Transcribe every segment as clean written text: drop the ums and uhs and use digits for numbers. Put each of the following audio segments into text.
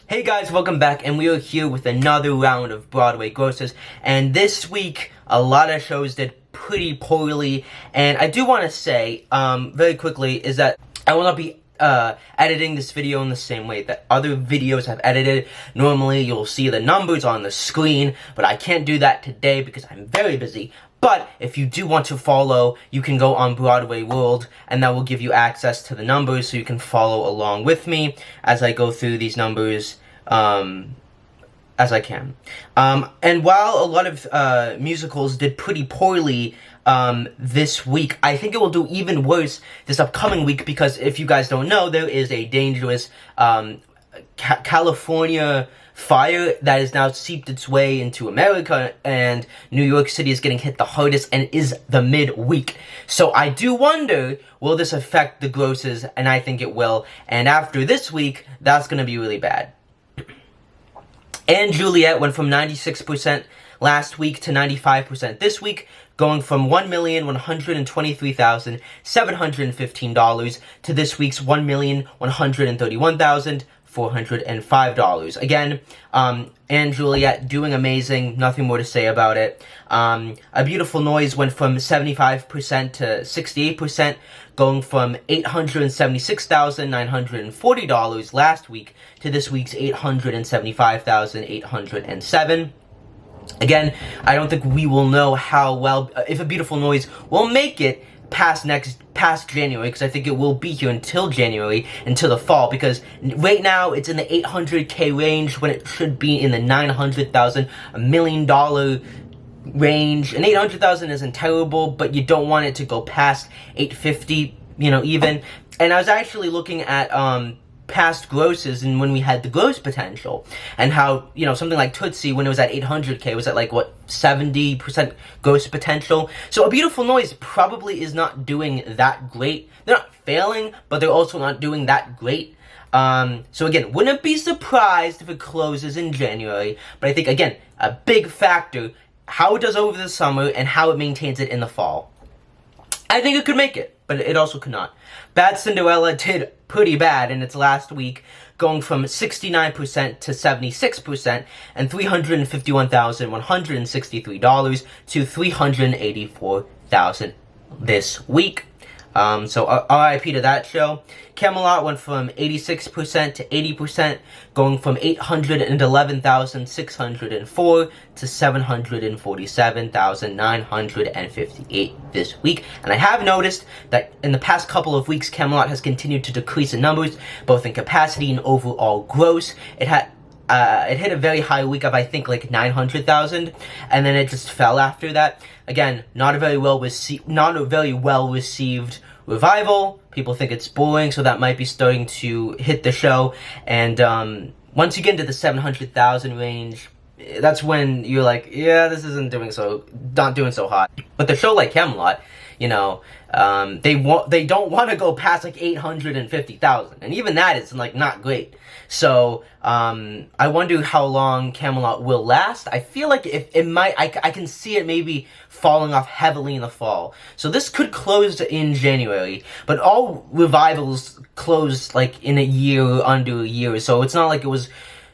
Hey guys, welcome back, and we are here with another round of Broadway grosses, and this week, a lot of shows did pretty poorly, and I do want to say, very quickly, is that I will not be, editing this video in the same way that other videos have edited. Normally, you'll see the numbers on the screen, but I can't do that today because I'm very busy. But if you do want to follow, you can go on Broadway World, and that will give you access to the numbers so you can follow along with me as I go through these numbers as I can. And while a lot of musicals did pretty poorly this week, I think it will do even worse this upcoming week because if you guys don't know, there is a dangerous California fire that has now seeped its way into America, and New York City is getting hit the hardest and is the midweek. So I do wonder, will this affect the grosses? And I think it will. And after this week, that's going to be really bad. And Juliet went from 96% last week to 95% this week, going from $1,123,715 to this week's $1,131,405. Again, and Juliet doing amazing, nothing more to say about it. A Beautiful Noise went from 75% to 68%, going from $876,940 last week to this week's $875,807. Again, I don't think we will know how well, if A Beautiful Noise will make it past January, because I think it will be here until January, until the fall, because right now it's in the $800K range when it should be in the $900,000, $1 million range. And $800,000 isn't terrible, but you don't want it to go past $850, even. And I was actually looking at past grosses and when we had the gross potential, and how, something like Tootsie, when it was at $800K, was at like, what, 70% gross potential? So A Beautiful Noise probably is not doing that great. They're not failing, but they're also not doing that great. So again, wouldn't be surprised if it closes in January, but I think, again, a big factor, how it does over the summer and how it maintains it in the fall. I think it could make it, but it also could not. Bad Cinderella did pretty bad in its last week, going from 69% to 76%, and $351,163 to $384,000 this week. So RIP to that show. Camelot went from 86% to 80%, going from $811,604 to $747,958 this week. And I have noticed that in the past couple of weeks, Camelot has continued to decrease in numbers, both in capacity and overall gross. It hit a very high week of, I think, like 900,000, and then it just fell after that. Again, not a very well received revival. People think it's boring, so that might be starting to hit the show. And once you get into the 700,000 range, that's when you're like, yeah, this isn't not doing so hot. But the show like Camelot, they don't want to go past like 850,000, and even that is like not great. So I wonder how long Camelot will last. I feel like it might, I can see it maybe falling off heavily in the fall. So this could close in January, but all revivals close like in a year or under a year, so it's not like it was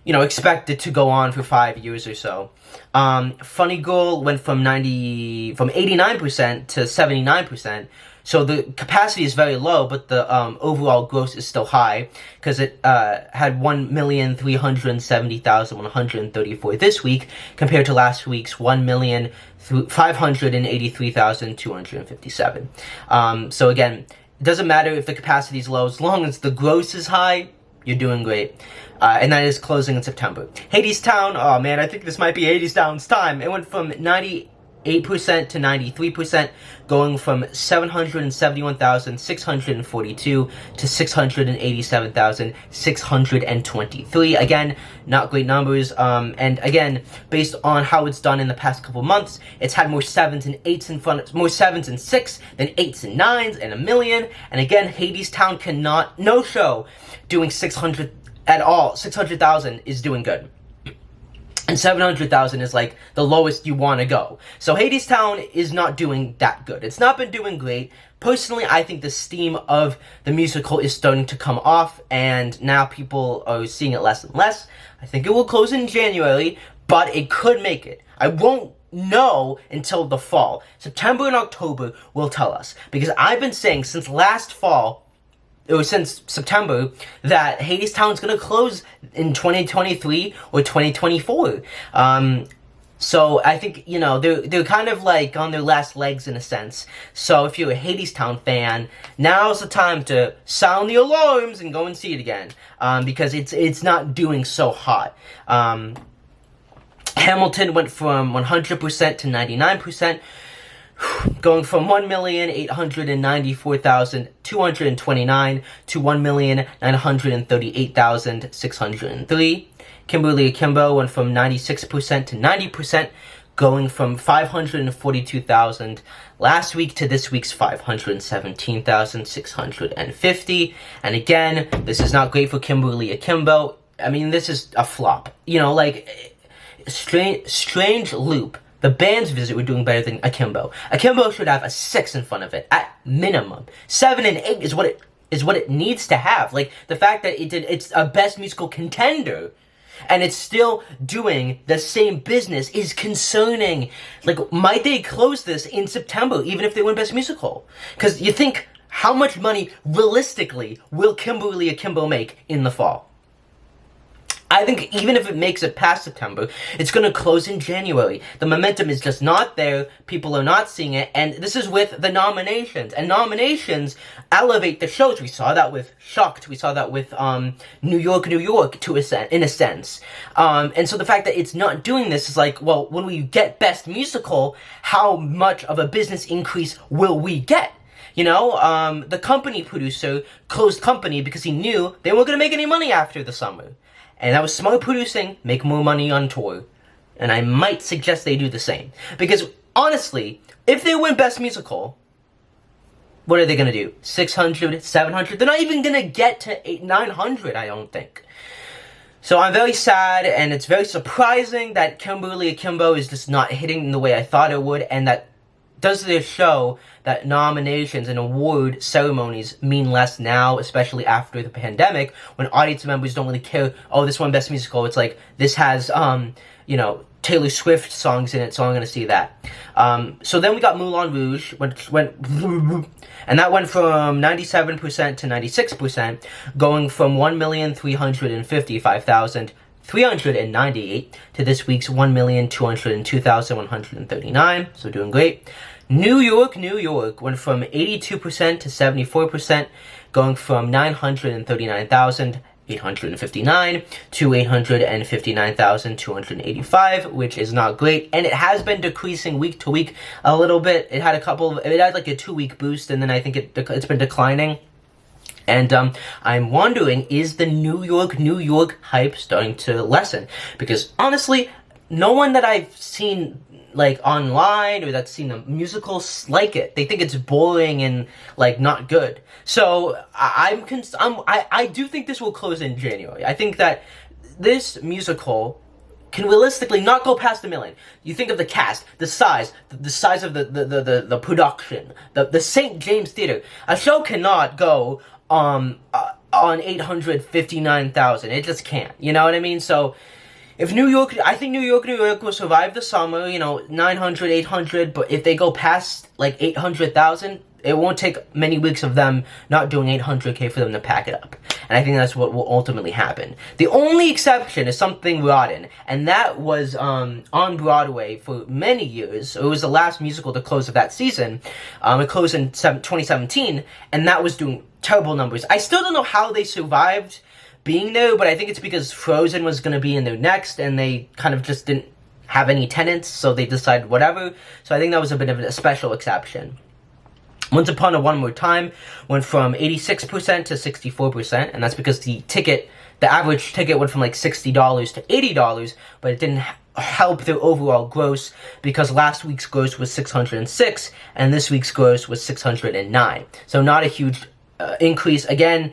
expected to go on for 5 years or so. Funny Girl went from 89% to 79%. So the capacity is very low, but the overall gross is still high, because it had 1,370,134 this week, compared to last week's 1,583,257. So again, it doesn't matter if the capacity is low, as long as the gross is high, you're doing great. And that is closing in September. Hadestown, oh man, I think this might be Hadestown's time. It went from 98% to 93%, going from $771,642 to $687,623. Again, not great numbers. And again, based on how it's done in the past couple months, it's had more 7s and 8s in front, more 7s and 6 than 8s and 9s and a million. And again, Hadestown cannot, no show doing 600 at all. 600,000 is doing good. And 700,000 is like the lowest you want to go. So Hadestown is not doing that good. It's not been doing great. Personally, I think the steam of the musical is starting to come off, and now people are seeing it less and less. I think it will close in January, but it could make it. I won't know until the fall. September and October will tell us. Because I've been saying since last fall, or since September, that Hadestown's gonna close in 2023 or 2024. So I think, you know, they're kind of like on their last legs in a sense. So if you're a Hadestown fan, now's the time to sound the alarms and go and see it again. Because it's not doing so hot. Hamilton went from 100% to 99%. Going from 1,894,229 to 1,938,603. Kimberly Akimbo went from 96% to 90%, going from 542,000 last week to this week's 517,650. And again, this is not great for Kimberly Akimbo. I mean, this is a flop. You know, like, strange loop. The band's visit were doing better than Akimbo. Akimbo should have a 6 in front of it, at minimum. 7 and 8 is what it needs to have. Like, the fact that it's a best musical contender, and it's still doing the same business is concerning. Like, might they close this in September, even if they win Best Musical? Because you think, how much money, realistically, will Kimberly Akimbo make in the fall? I think even if it makes it past September, it's going to close in January. The momentum is just not there. People are not seeing it. And this is with the nominations. And nominations elevate the shows. We saw that with Shocked. We saw that with New York, in a sense. And so the fact that it's not doing this is like, well, when we get Best Musical, how much of a business increase will we get? You know, the company producer closed company because he knew they weren't going to make any money after the summer. And that was smart producing, make more money on tour. And I might suggest they do the same. Because, honestly, if they win Best Musical, what are they going to do? 600, 700? They're not even going to get to 900, I don't think. So I'm very sad, and it's very surprising that Kimberly Akimbo is just not hitting the way I thought it would, and that does this show that nominations and award ceremonies mean less now, especially after the pandemic, when audience members don't really care, oh, this won Best Musical. It's like, this has, you know, Taylor Swift songs in it, so I'm going to see that. So then we got Moulin Rouge, and that went from 97% to 96%, going from 1,355,398 to this week's 1,202,139, so doing great. New York went from 82% to 74%, going from 939,859 to 859,285, which is not great, and it has been decreasing week to week a little bit. It had like a 2-week boost, and then I think it's been declining. And I'm wondering, is the New York hype starting to lessen? Because honestly, no one that I've seen like online or that's seen the musicals like it. They think it's boring and like not good. So I do think this will close in January. I think that this musical can realistically not go past 1 million. You think of the cast, the size of the production, the St. James Theater. A show cannot go on 859,000. It just can't. You know what I mean? So if I think New York will survive the summer, you know, 900, 800, but if they go past like 800,000, it won't take many weeks of them not doing 800K for them to pack it up. And I think that's what will ultimately happen. The only exception is Something Rotten, and that was on Broadway for many years. It was the last musical to close of that season. It closed in 2017, and that was doing terrible numbers. I still don't know how they survived being there, but I think it's because Frozen was going to be in there next, and they kind of just didn't have any tenants, so they decided whatever. So I think that was a bit of a special exception. Once Upon a One More Time went from 86% to 64%, and that's because the average ticket went from like $60 to $80, but it didn't help their overall gross because last week's gross was 606, and this week's gross was 609. So not a huge increase. Again,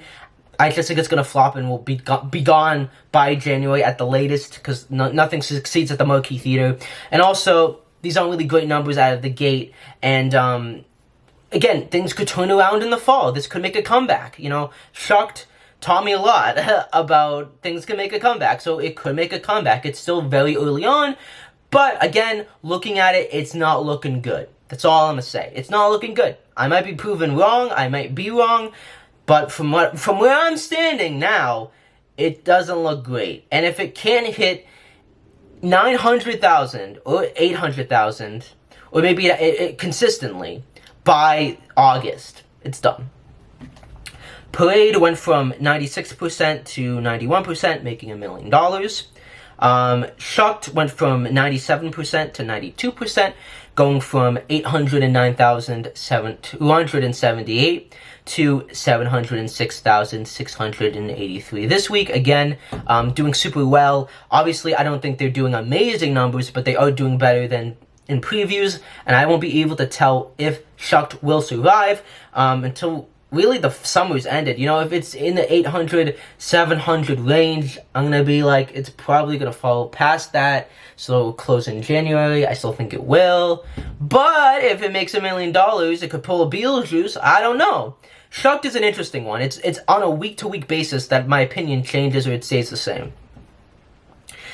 I just think it's gonna flop and will be gone by January at the latest, because nothing succeeds at the Marquee Theater. And also, these aren't really great numbers out of the gate. And again, things could turn around in the fall. This could make a comeback. You know, Shocked taught me a lot about things can make a comeback, so it could make a comeback. It's still very early on, but again, looking at it, it's not looking good. That's all I'm gonna say. It's not looking good. I might be proven wrong. I might be wrong. But from where I'm standing now, it doesn't look great. And if it can't hit 900,000 or 800,000, or maybe it consistently by August, it's done. Parade went from 96% to 91%, making $1 million. Shocked went from 97% to 92%, going from 809,278 to 706,683 this week. Again, doing super well. Obviously, I don't think they're doing amazing numbers, but they are doing better than in previews, and I won't be able to tell if Shocked will survive until really the summer's ended. You know, if it's in the 800, 700 range, I'm going to be like, it's probably going to fall past that, so it'll close in January. I still think it will. But if it makes $1 million, it could pull a Beetlejuice. I don't know. Shocked is an interesting one. It's on a week-to-week basis that my opinion changes or it stays the same.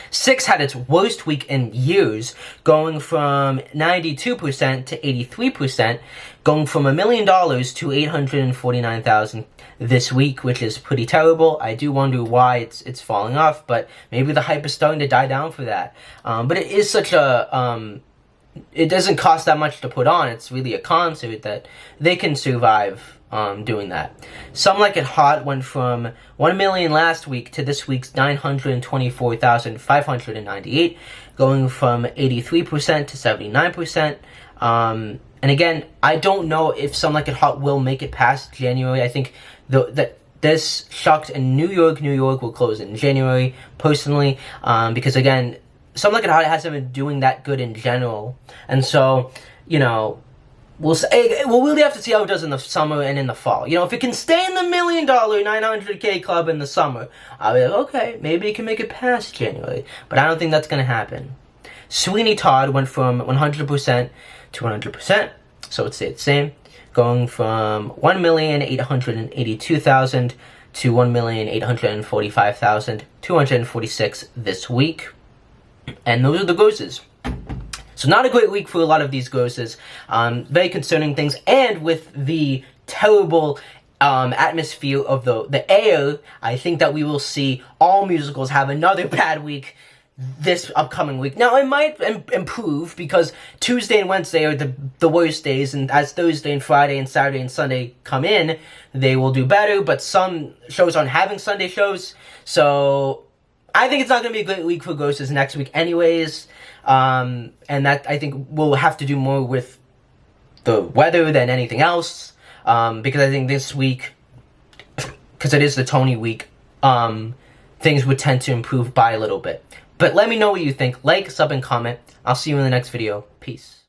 Six had its worst week in years, going from 92% to 83%, going from $1 million to 849,000 this week, which is pretty terrible. I do wonder why it's falling off, but maybe the hype is starting to die down for that. But it is such a it doesn't cost that much to put on. It's really a concert that they can survive doing that. Some Like It Hot went from 1 million last week to this week's 924,598, going from 83% to 79%. And again, I don't know if Some Like It Hot will make it past January. I think that this Shocked in New York will close in January, personally, because again, Some Like It Hot hasn't been doing that good in general. And so, you know, we'll really have to see how it does in the summer and in the fall. You know, if it can stay in the $1 million 900K club in the summer, I'll be like, okay, maybe it can make it past January. But I don't think that's going to happen. Sweeney Todd went from 100% to 100%, so it stayed the same, going from 1,882,000 to 1,845,246 this week. And those are the grosses. So not a great week for a lot of these grosses. Very concerning things. And with the terrible atmosphere of the air, I think that we will see all musicals have another bad week this upcoming week. Now, it might improve because Tuesday and Wednesday are the worst days, and as Thursday and Friday and Saturday and Sunday come in, they will do better, but some shows aren't having Sunday shows, so I think it's not going to be a great week for grosses next week anyways, and that, I think, will have to do more with the weather than anything else, because I think this week, because it is the Tony week, things would tend to improve by a little bit. But let me know what you think. Like, sub, and comment. I'll see you in the next video. Peace.